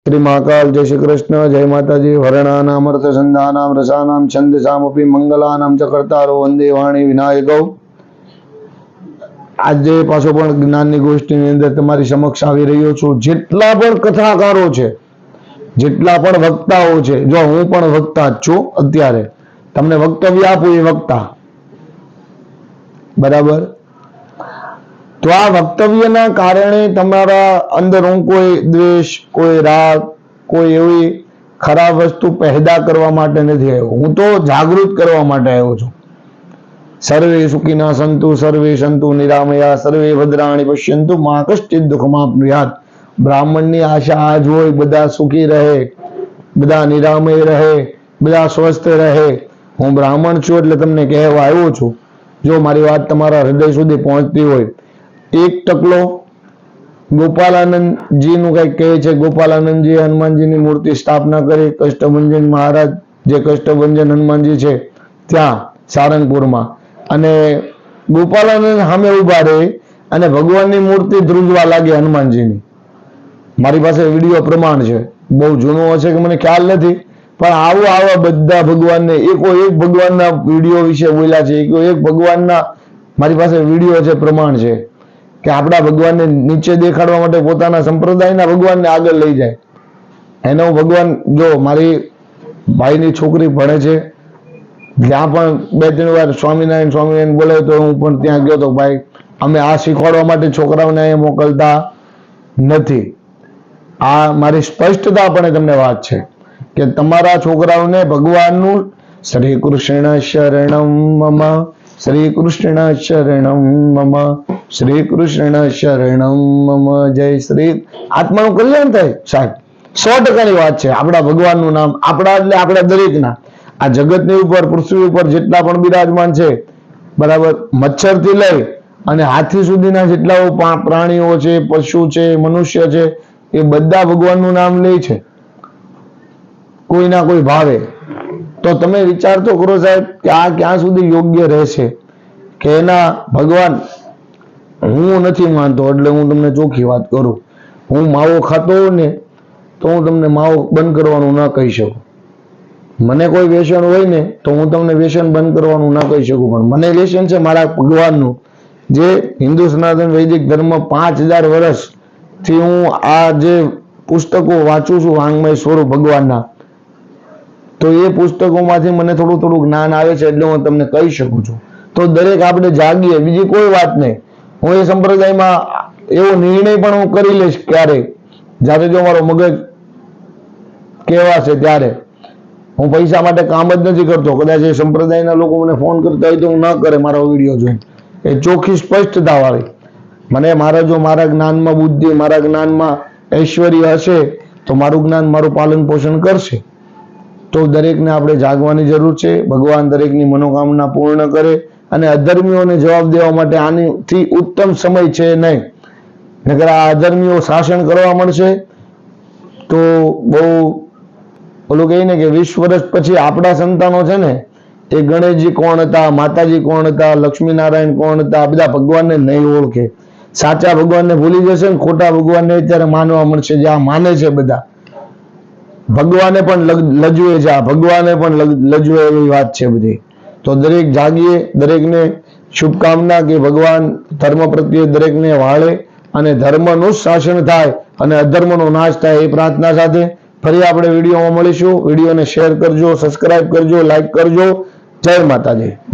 श्री महाकाल जय श्री कृष्ण जय माताजी वर्णानाम अर्थ संधानाम रसानाम छंदसामपि मंगलानाम च कर्तारो वंदे वाणी विनायको આજે પાછો પણ જ્ઞાનની ગોષ્ઠીની અંદર તમારી સમક્ષ આવી રહ્યો છું। જેટલા પણ કથાકારો છે, જેટલા પણ વક્તાઓ છે, જો હું પણ વક્તા જ છું, અત્યારે તમને વક્તવ્ય આપું એ વક્તા બરાબર। તો આ વક્તવ્યના કારણે તમારા અંદર હું કોઈ દ્વેષ, કોઈ રાગ, કોઈ એવી ખરાબ વસ્તુ પેદા કરવા માટે નથી આવ્યો, હું તો જાગૃત કરવા માટે આવ્યો છું। સર્વે સુખિના સંતુ સર્વે સંતુ નિરામયા સર્વે ભદ્રાણી પશ્યંતુ મા કશ્ચિત દુઃખમાપ્નુયાત। બ્રાહ્મણની આશા આ જ હોય, બધા સુખી રહે, બધા નિરામય રહે, બધા સ્વસ્થ રહે। હું બ્રાહ્મણ છું એટલે તમને કહેવા આવ્યો છું। જો મારી વાત તમારા હૃદય સુધી પહોંચતી હોય, એક ટકલો ગોપાલાનંદજીનું કંઈક કહે છે। ગોપાલાનંદજી હનુમાનજીની મૂર્તિ સ્થાપના કરી, કષ્ટભંજન મહારાજ જે કષ્ટભંજન હનુમાનજી છે ત્યાં સારંગપુરમાં, અને ગોપાલાનંદ સામે ઉભા રહે અને ભગવાનની મૂર્તિ ધ્રુજવા લાગે હનુમાનજીની। મારી પાસે વિડીયો પ્રમાણ છે, બહુ જૂનો હશે કે મને ખ્યાલ નથી, પણ આવા બધા ભગવાનને એક ભગવાનના વિડીયો વિશે બોલ્યા છે, એક ભગવાનના મારી પાસે વિડીયો છે, પ્રમાણ છે કે આપણા ભગવાનને નીચે દેખાડવા માટે પોતાના સંપ્રદાયના ભગવાનને આગળ લઈ જાય। એનો ભગવાન, જો મારી ભાઈની છોકરી ભણે છે, ત્યાં પણ 2-3 વાર સ્વામિનારાયણ સ્વામિનારાયણ બોલે તો હું પણ ત્યાં ગયો તો, ભાઈ અમે આ શીખવાડવા માટે છોકરાઓને અહીંયા મોકલતા નથી। આ મારી સ્પષ્ટતાપણે તમને વાત છે કે તમારા છોકરાઓને ભગવાનનું શ્રી કૃષ્ણ શરણમ મમ, શ્રી કૃષ્ણ શરણમ મમ, શ્રી કૃષ્ણ શરણમ મમ, જય શ્રી, આત્માનું કલ્યાણ થાય સાહેબ, 100%ની વાત છે। આપણા ભગવાનનું નામ, આપણા એટલે આપણા દરેકના, આ જગતની ઉપર, પૃથ્વી ઉપર જેટલા પણ બિરાજમાન છે બરાબર, મચ્છરથી લઈ અને હાથી સુધીના જેટલા પ્રાણીઓ છે, પશુ છે, મનુષ્ય છે, એ બધા ભગવાનનું નામ લે છે કોઈના કોઈ ભાવે। તો તમે વિચાર તો કરો સાહેબ કે આ ક્યાં સુધી યોગ્ય રહેશે કે એના ભગવાન, હું નથી માનતો એટલે હું તમને ચોખ્ખી વાત કરું, હું માવો ખાતો હોઉં ને તો હું તમને માવો બંધ કરવાનું ના કહી શકું। મને કોઈ વ્યસન હોય ને તો હું તમને વ્યસન બંધ કરવાનું ના કહી શકું, પણ મને વ્યસન છે મારા ભગવાનનું, જે હિન્દુ સનાતન વૈદિક ધર્મ 5000 વર્ષથી હું આ જે પુસ્તકો વાંચું છું વાંગ્મય સ્વરૂપ ભગવાનના, તો એ પુસ્તકોમાંથી મને થોડું જ્ઞાન આવે છે એટલે હું તમને કહી શકું છું। તો દરેક આપણે જાગીએ, બીજી કોઈ વાત નહીં। હું એ સંપ્રદાયમાં એવો નિર્ણય પણ હું કરી લઈશ ક્યારેક, જ્યારે જો મારો મગજ કહેવાશે ત્યારે। હું પૈસા માટે કામ જ નથી કરતો, કદાચ એ સંપ્રદાયના લોકો મને ફોન કરતા હોય તો હું ના કરે મારો વિડીયો જોઈને, એ ચોખ્ખી સ્પષ્ટતા વાળી। મને મારા જ્ઞાનમાં બુદ્ધિ, મારા જ્ઞાનમાં ઐશ્વર્ય હશે તો મારું જ્ઞાન મારું પાલન પોષણ કરશે। તો દરેકને આપણે જાગવાની જરૂર છે, ભગવાન દરેકની મનોકામના પૂર્ણ કરે, અને અધર્મીઓને જવાબ દેવા માટે આનીથી ઉત્તમ સમય છે નહીં, નકર આ અધર્મીઓ શાસન કરવા મળશે તો બહુ ઓલું કહે ને કે 20 વર્ષ પછી આપણા સંતાનો છે ને, એ ગણેશજી કોણ હતા, માતાજી કોણ હતા, લક્ષ્મીનારાયણ કોણ હતા, બધા ભગવાનને નહીં ઓળખે, સાચા ભગવાનને ભૂલી જશે ને ખોટા ભગવાનને અત્યારે માનવા મળશે। જે આ માને છે બધા, ભગવાને પણ લજવે છે, આ ભગવાને પણ લજવે એવી વાત છે બધી। તો દરેક જાગીએ, દરેકને શુભકામના કે ભગવાન ધર્મ પ્રત્યે દરેકને વાળે અને ધર્મનું શાસન થાય અને અધર્મનો નાશ થાય, એ પ્રાર્થના સાથે ફરી આપણે વિડીયોમાં મળીશું। વિડીયોને શેર કરજો, સબસ્ક્રાઇબ કરજો, લાઈક કરજો। જય માતાજી।